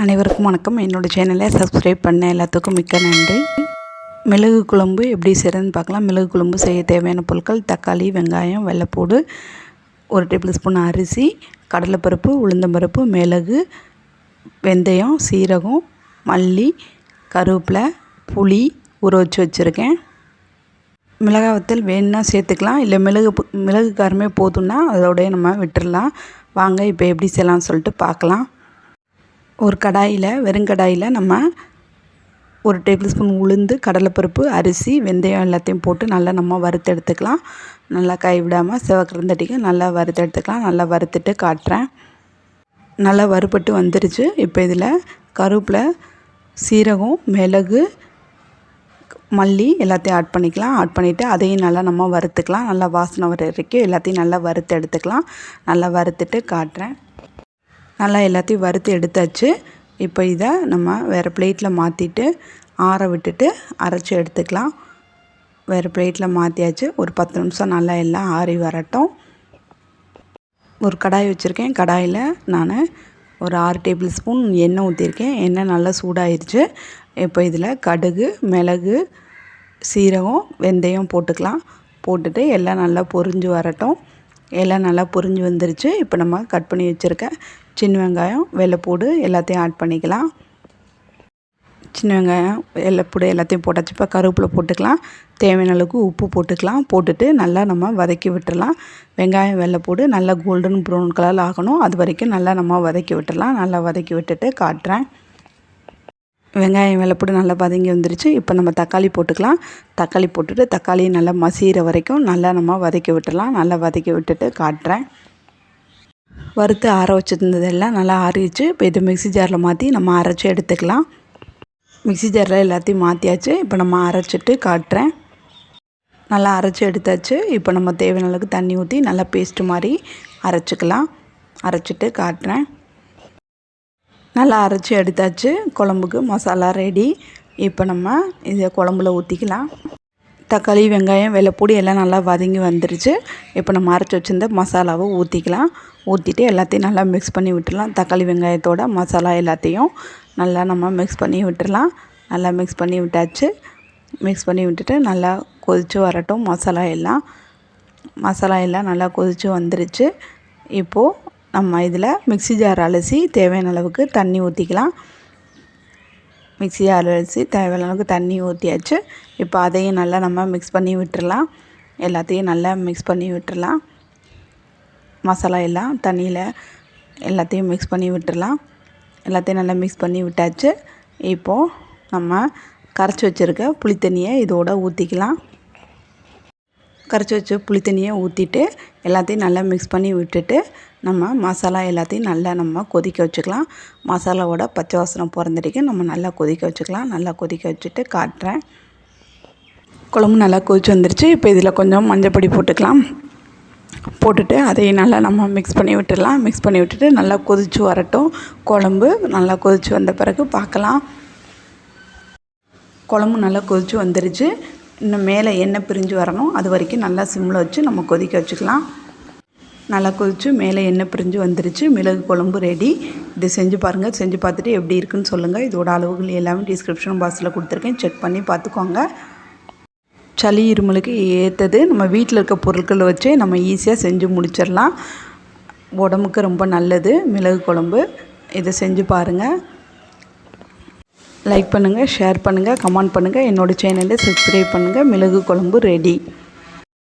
அனைவருக்கும் வணக்கம். என்னோடய சேனலை சப்ஸ்கிரைப் பண்ண எல்லாத்துக்கும் மிக்க நன்றி. மிளகு குழம்பு எப்படி செய்கிறதுன்னு பார்க்கலாம். மிளகு குழம்பு செய்ய தேவையான பொருட்கள்: தக்காளி, வெங்காயம், வெள்ளைப்பூடு, 1 டேபிள் ஸ்பூன் அரிசி, கடலைப்பருப்பு, உளுந்தம்பருப்பு, மிளகு, வெந்தயம், சீரகம், மல்லி, கருவேப்பிலை, புளி ஊற வச்சு வச்சுருக்கேன். மிளகாய் வத்தல் வேணுன்னா சேர்த்துக்கலாம், இல்லை மிளகு காரமே போதும்னா அதோடய நம்ம விட்டுடலாம். வாங்க இப்போ எப்படி செய்யலாம்னு சொல்லிட்டு பார்க்கலாம். ஒரு கடாயில், வெறுங்கடாயில் நம்ம 1 டேபிள் ஸ்பூன் உளுந்து, கடலைப்பருப்பு, அரிசி, வெந்தயம் எல்லாத்தையும் போட்டு நல்லா நம்ம வறுத்து எடுத்துக்கலாம். நல்லா கை விடாமல் சிவக்கிறந்தட்டிக்கு நல்லா வறுத்து எடுத்துக்கலாம். நல்லா வறுத்துட்டு காட்டுறேன். நல்லா வறுபட்டு வந்துருச்சு. இப்போ இதில் கருவேப்பிலை, சீரகம், மிளகு, மல்லி எல்லாத்தையும் ஆட் பண்ணிக்கலாம். ஆட் பண்ணிவிட்டு அதையும் நல்லா நம்ம வறுத்துக்கலாம். நல்லா வாசனை வர வரைக்கும் எல்லாத்தையும் நல்லா வறுத்து எடுத்துக்கலாம். நல்லா வறுத்துட்டு காட்டுறேன். நல்லா எல்லாத்தையும் வறுத்து எடுத்தாச்சு. இப்போ இதை நம்ம வேறு பிளேட்டில் மாற்றிட்டு ஆற விட்டுட்டு அரைச்சி எடுத்துக்கலாம். வேறு பிளேட்டில் மாற்றியாச்சு. ஒரு 10 நிமிஷம் நல்லா எல்லாம் ஆறி வரட்டும். ஒரு கடாய் வச்சுருக்கேன். கடாயில் நான் ஒரு 6 டேபிள் ஸ்பூன் எண்ணெய் ஊற்றிருக்கேன். எண்ணெய் நல்லா சூடாயிருச்சு. இப்போ இதில் கடுகு, மிளகு, சீரகம், வெந்தயம் போட்டுக்கலாம். போட்டுட்டு எல்லாம் நல்லா பொரிஞ்சு வரட்டும். எல்லாம் நல்லா பொரிஞ்சு வந்துருச்சு. இப்போ நம்ம கட் பண்ணி வச்சுருக்க சின்ன வெங்காயம், வெள்ளைப்பூடு எல்லாத்தையும் ஆட் பண்ணிக்கலாம். சின்ன வெங்காயம், வெள்ளைப்பூடு எல்லாத்தையும் போட்டாச்சு. இப்போ கருவேப்பிலை போட்டுக்கலாம். தேவையான அளவுக்கு உப்பு போட்டுக்கலாம். போட்டுட்டு நல்லா நம்ம வதக்கி விட்டுடலாம். வெங்காயம், வெள்ளைப்பூடு நல்லா கோல்டன் ப்ரௌன் கலரில் ஆகணும். அது வரைக்கும் நல்லா நம்ம வதக்கி விட்டுடலாம். நல்லா வதக்கி விட்டுட்டு காட்டுறேன். வெங்காயம், வெள்ளைப்பூடு நல்லா வதங்கி வந்துருச்சு. இப்போ நம்ம தக்காளி போட்டுக்கலாம். தக்காளி போட்டுட்டு தக்காளியை நல்லா மசிகிற வரைக்கும் நல்லா நம்ம வதக்கி விட்டுடலாம். நல்லா வதக்கி விட்டுட்டு காட்டுறேன். வறுத்து ஆற வச்சுருந்ததெல்லாம் நல்லா ஆறிடுச்சு. இப்போ இது மிக்ஸி ஜாரில் மாற்றி நம்ம அரைச்சி எடுத்துக்கலாம். மிக்ஸி ஜாரில் எல்லாத்தையும் மாற்றியாச்சு. இப்போ நம்ம அரைச்சிட்டு காட்டுறேன். நல்லா அரைச்சி எடுத்தாச்சு. இப்போ நம்ம தேவையான அளவுக்கு தண்ணி ஊற்றி நல்லா பேஸ்ட்டு மாதிரி அரைச்சிக்கலாம். அரைச்சிட்டு காட்டுறேன். நல்லா அரைச்சி எடுத்தாச்சு. குழம்புக்கு மசாலா ரெடி. இப்போ நம்ம இதை குழம்புல ஊற்றிக்கலாம். தக்காளி, வெங்காயம், வெள்ளைப்பூடு எல்லாம் நல்லா வதங்கி வந்துருச்சு. இப்போ நம்ம அரைச்சி வச்சுருந்த மசாலாவை ஊற்றிக்கலாம். ஊற்றிட்டு எல்லாத்தையும் நல்லா மிக்ஸ் பண்ணி விட்டுடலாம். தக்காளி, வெங்காயத்தோட மசாலா எல்லாத்தையும் நல்லா நம்ம மிக்ஸ் பண்ணி விட்டுடலாம். நல்லா மிக்ஸ் பண்ணி விட்டாச்சு. மிக்ஸ் பண்ணி விட்டுட்டு நல்லா கொதித்து வரட்டும். மசாலா எல்லாம் நல்லா கொதித்து வந்துருச்சு. இப்போது நம்ம இதில் மிக்ஸி ஜார் அலசி தேவையான அளவுக்கு தண்ணி ஊற்றிக்கலாம். மிக்ஸி ஜார் அலசி தேவையான அளவுக்கு தண்ணி ஊற்றியாச்சு. இப்போ அதையும் நல்லா நம்ம மிக்ஸ் பண்ணி விட்டுடலாம். எல்லாத்தையும் நல்லா மிக்ஸ் பண்ணி விட்டுடலாம். மசாலா எல்லாம் தண்ணியில் எல்லாத்தையும் மிக்ஸ் பண்ணி விட்டுடலாம். எல்லாத்தையும் நல்லா மிக்ஸ் பண்ணி விட்டாச்சு. இப்போது நம்ம கரைச்சி வச்சுருக்க புளித்தண்ணியை இதோட ஊற்றிக்கலாம். கரைச்சி வச்ச புளித்தண்ணியை ஊற்றிட்டு எல்லாத்தையும் நல்லா மிக்ஸ் பண்ணி விட்டுட்டு நம்ம மசாலா எல்லாத்தையும் நல்லா நம்ம கொதிக்க வச்சுக்கலாம். மசாலாவோட பச்சை வாசனை போகிறதுக்கு நம்ம நல்லா கொதிக்க வச்சுக்கலாம். நல்லா கொதிக்க வச்சுட்டு காட்டுறேன். குழம்பு நல்லா கொதிச்சு வந்துருச்சு. இப்போ இதில் கொஞ்சம் மஞ்சப்பொடி போட்டுக்கலாம். போட்டுட்டு அதையும் நல்லா நம்ம மிக்ஸ் பண்ணி விட்டுடலாம். மிக்ஸ் பண்ணி விட்டுட்டு நல்லா கொதித்து வரட்டும். குழம்பு நல்லா கொதித்து வந்த பிறகு பார்க்கலாம். குழம்பு நல்லா கொதித்து வந்துருச்சு. இன்னும் மேலே எண்ணெய் பிரிஞ்சு வரணும். அது வரைக்கும் நல்லா சிம்மில் வச்சு நம்ம கொதிக்க வச்சுக்கலாம். நல்லா கொதித்து மேலே எண்ணெய் பிரிஞ்சு வந்துருச்சு. மிளகு குழம்பு ரெடி. இதை செஞ்சு பாருங்கள். செஞ்சு பார்த்துட்டு எப்படி இருக்குன்னு சொல்லுங்கள். இதோட அளவுகள் எல்லாமே டிஸ்கிரிப்ஷன் பாக்ஸில் கொடுத்துருக்கேன். செக் பண்ணி பார்த்துக்கோங்க. சளி, இருமலுக்கு ஏற்றது. நம்ம வீட்டில் இருக்க பொருட்களை வச்சே நம்ம ஈஸியாக செஞ்சு முடிச்சிடலாம். உடம்புக்கு ரொம்ப நல்லது மிளகு குழம்பு. இதை செஞ்சு பாருங்கள். லைக் பண்ணுங்கள், ஷேர் பண்ணுங்கள், கமெண்ட் பண்ணுங்கள். என்னோடய சேனலை சப்ஸ்கிரைப் பண்ணுங்கள். மிளகு குழம்பு ரெடி.